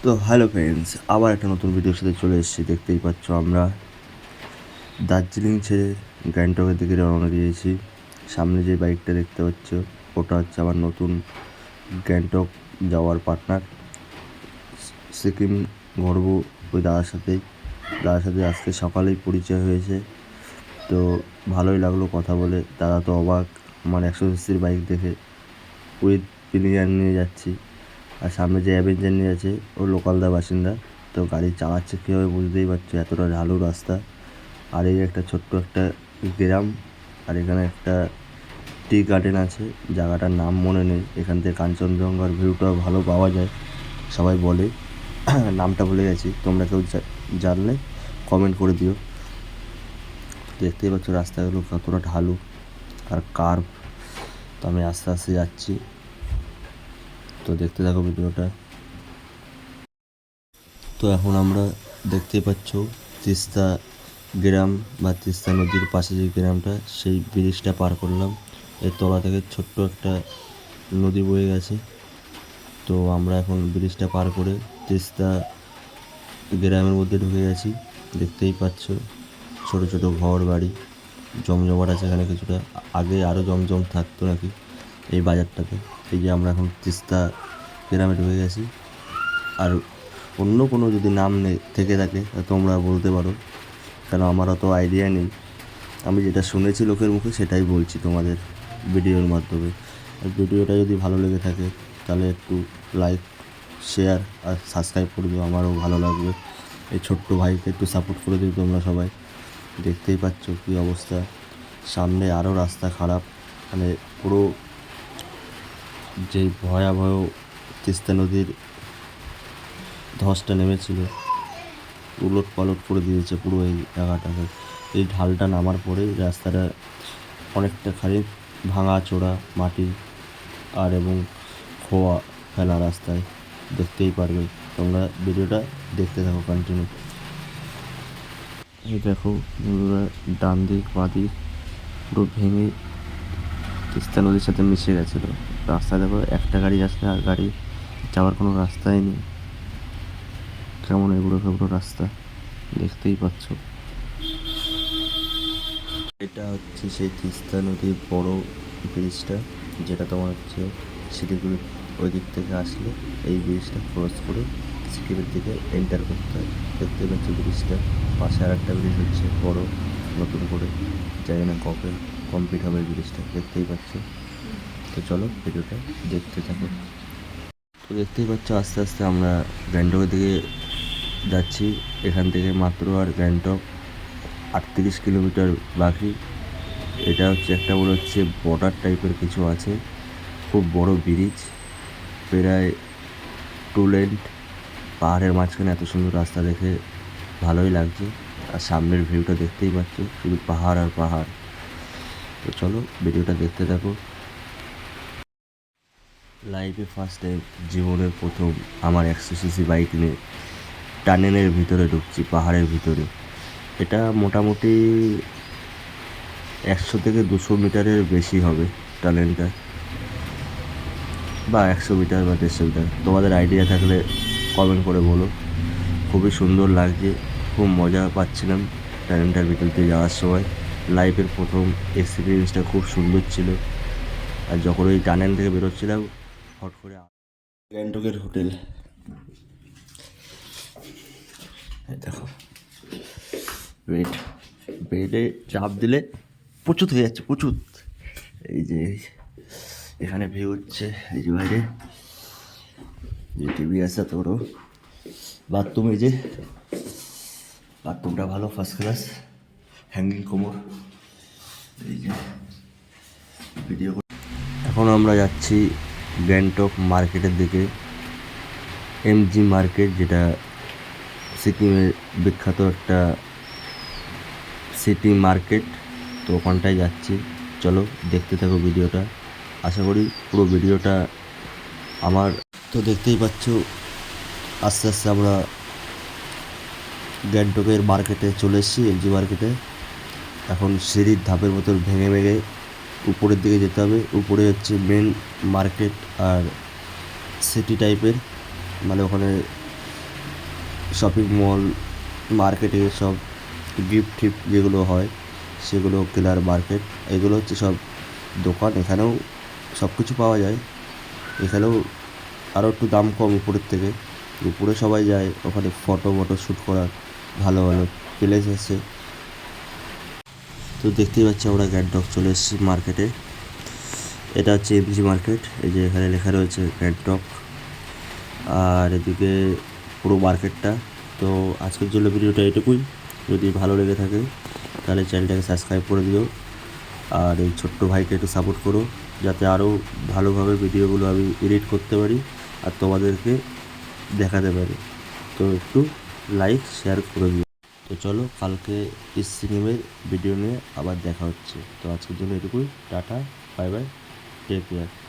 তো hello friends, আবার একটা নতুন ভিডিওর সাথে চলে এসেছি। দেখতেই পাচ্ছ আমরা দার্জিলিং ছেড়ে গ্যাংটকের দিকে রওনা দিয়েছি। সামনে যে বাইকটা দেখতে পাচ্ছ ওটা হচ্ছে আমার নতুন গ্যাংটক যাওয়ার পার্টনার। সিকিম ঘুরবো ওই দাদার সাথে আজকে সকালেই পরিচয় হয়েছে। তো ভালোই লাগলো কথা বলে। দাদা তো অবাক, আমার 100 সিসির বাইক দেখে। উইথ প্লেয়ার নিয়ে যাচ্ছি, আর সামনে যে অ্যাভেঞ্জার নিয়ে আছে ও লোকালদার বাসিন্দা। তো গাড়ি চালাচ্ছে কীভাবে বুঝতেই পারছো, এতটা ঢালু রাস্তা। আর এই একটা ছোট্ট একটা গ্রাম, আর এখানে একটা টি গার্ডেন আছে, জায়গাটার নাম মনে নেই। এখান থেকে কাঞ্চনজঙ্ঘার ভিউটাও ভালো পাওয়া যায় সবাই বলে। নামটা ভুলে গেছি, তোমরা কেউ জানলে কমেন্ট করে দিও। দেখতেই পাচ্ছ রাস্তাগুলো কতটা ঢালু আর কার্ভ। তো আমি আস্তে আস্তে যাচ্ছি, তো দেখতে থাকো ভিডিওটা। তো এখন আমরা দেখতে পাচ্ছ তিস্তা গ্রাম বা তিস্তা নদীর পাশে যে গ্রামটা, সেই ব্রিজটা পার করলাম। এর তলা থেকে ছোট্ট একটা নদী বয়ে গেছে। তো আমরা এখন ব্রিজটা পার করে তিস্তা গ্রামের মধ্যে ঢুকে গেছি। দেখতেই পাচ্ছ ছোট ছোট ঘর বাড়ি, জমজমাট আছে এখানে কিছুটা। আগে আরও জমজম থাকতো নাকি এই বাজারটাতে। এই যে আমরা এখন তিস্তা গ্রামে ঢুকে গেছি। আর অন্য কোনো যদি নাম থেকে থাকে তোমরা বলতে পারো, কেন আমার অত আইডিয়া নেই। আমি যেটা শুনেছি লোকের মুখে সেটাই বলছি তোমাদের ভিডিওর মাধ্যমে। আর ভিডিওটা যদি ভালো লেগে থাকে তাহলে একটু লাইক, শেয়ার আর সাবস্ক্রাইব করে দিও, আমারও ভালো লাগবে। এই ছোট্ট ভাইকে একটু সাপোর্ট করে দিও তোমরা সবাই। দেখতেই পাচ্ছ কী অবস্থা, সামনে আরও রাস্তা খারাপ। মানে পুরো যেই ভয়াবহ তিস্তা নদীর ধসটা নেমেছিল, উলট পালট করে দিয়েছে পুরো এই জায়গাটাকে। এই ঢালটা নামার পরেই রাস্তাটা অনেকটা খালি ভাঙা চোরা মাটি আর এবং খোয়া ফেলা রাস্তায়। দেখতেই পারবে তোমরা, ভিডিওটা দেখতে থাকো কন্টিনিউ। এই দেখো বন্ধুরা, ডান দিক বাঁ দিক পুরো ভেঙে তিস্তা নদীর সাথে মিশে গেছিলো। রাস্তায় দেখো একটা গাড়ি যাচ্ছে, আর গাড়ি যাওয়ার কোনো রাস্তাই নেই। কেমন এগুলো খেবড়ো রাস্তা দেখতেই পাচ্ছ। এটা হচ্ছে সেই তিস্তা নদীর বড় ব্রিজটা, যেটা তোমার হচ্ছে শিলিগুড়ি ওই দিক থেকে আসলে এই ব্রিজটা ক্রস করে সিকিমের দিকে এন্টার করতে হয়। দেখতে পাচ্ছি ব্রিজটা পাশে আর একটা ব্রিজ হচ্ছে বড় নতুন করে, জানি না কবে কমপ্লিট হবে ব্রিজটা, দেখতেই পাচ্ছ। তো চলো ভিডিওটা দেখতে থাকো। তো দেখতেই পাচ্ছ আস্তে আস্তে আমরা গ্যাংটকের দিকে যাচ্ছি। এখান থেকে মাত্র আর গ্যাংটক 38 কিলোমিটার বাকি। এটা হচ্ছে একটা বড় হচ্ছে বর্ডার টাইপের কিছু আছে, খুব বড় ব্রিজ, প্রায় 2 লেন। পাহাড়ের মাঝখানে এত সুন্দর রাস্তা দেখে ভালোই লাগছে। আর সামনের ভিউটা দেখতেই পাচ্ছ, শুধু পাহাড় আর পাহাড়। তো চলো ভিডিওটা দেখতে থাকো। লাইফে ফার্স্ট টাইম, জীবনের প্রথম আমার 100 সিসি বাইক নিয়ে টানেলের ভিতরে ঢুকছি, পাহাড়ের ভিতরে। এটা মোটামুটি 100 থেকে 200 মিটারের বেশি হবে টানেলটা, বা 100 মিটার বা 150 মিটার। তোমাদের আইডিয়া থাকলে কমেন্ট করে বলো। খুবই সুন্দর লাগছে, খুব মজা পাচ্ছিলাম টানেলটার ভিতর দিয়ে যাওয়ার সময়। লাইফের প্রথম এক্সপিরিয়েন্সটা খুব সুন্দর ছিল। আর যখন ওই টানেল থেকে বেরোচ্ছিলাম, হট করে গ্যাংটকের হোটেল দেখো, বেড, বেডে চাপ দিলে প্রচুর হয়ে যাচ্ছে প্রচুর। এই যে এখানে ভিউ হচ্ছে, এই যে বাইরে যে টিভি আছে তোরও। বাথরুম, এই যে বাথরুমটা ভালো, ফার্স্ট ক্লাস, হ্যাঙ্গিং কোমর। এই যে ভিডিও। এখন আমরা যাচ্ছি গ্যাংটক মার্কেটের দিকে, এমজি মার্কেট, যেটা সিকিমের বিখ্যাত একটা সিটি মার্কেট। তো ওখানটায় যাচ্ছি, চলো দেখতে থাকো ভিডিওটা। আশা করি পুরো ভিডিওটা আমার। তো দেখতেই পাচ্ছ আস্তে আস্তে আমরা গ্যাংটকের মার্কেটে চলে এসেছি, এমজি মার্কেটে। এখন সিঁড়ির ধাপের মতো ভেঙে ভেঙে উপরের দিকে যেতে হবে। উপরে হচ্ছে মেন মার্কেট আর সিটি টাইপের, মানে ওখানে শপিং মল মার্কেটে সব গিফট টিফট যেগুলো হয় সেগুলো কেনার মার্কেট, এগুলো হচ্ছে সব দোকান। এখানেও সব কিছু পাওয়া যায়, এখানেও আরও একটু দাম কম উপরের থেকে। উপরে সবাই যায়, ওখানে ফটো শ্যুট করার ভালো ভালো প্লেস আছে। তো দেখতেই পাচ্ছি আমরা গ্যাংটক চলে এসেছি মার্কেটে। এটা হচ্ছে এমজি মার্কেট, এই যে এখানে লেখা রয়েছে গ্যাংটক, আর এদিকে পুরো মার্কেটটা। তো আজকের জন্য ভিডিওটা এটুকুই। যদি ভালো লেগে থাকে তাহলে চ্যানেলটাকে সাবস্ক্রাইব করে দিও, আর এই ছোট্ট ভাইকে একটু সাপোর্ট করো, যাতে আরও ভালোভাবে ভিডিওগুলো আমি এডিট করতে পারি আর তোমাদেরকে দেখাতে পারি। তো একটু লাইক শেয়ার করে দিও। তো চলো, কালকে সিনেমের ভিডিও নিয়ে আবার দেখা হচ্ছে। তো আজকের জন্য এটুকুই, tata, bye bye, take care.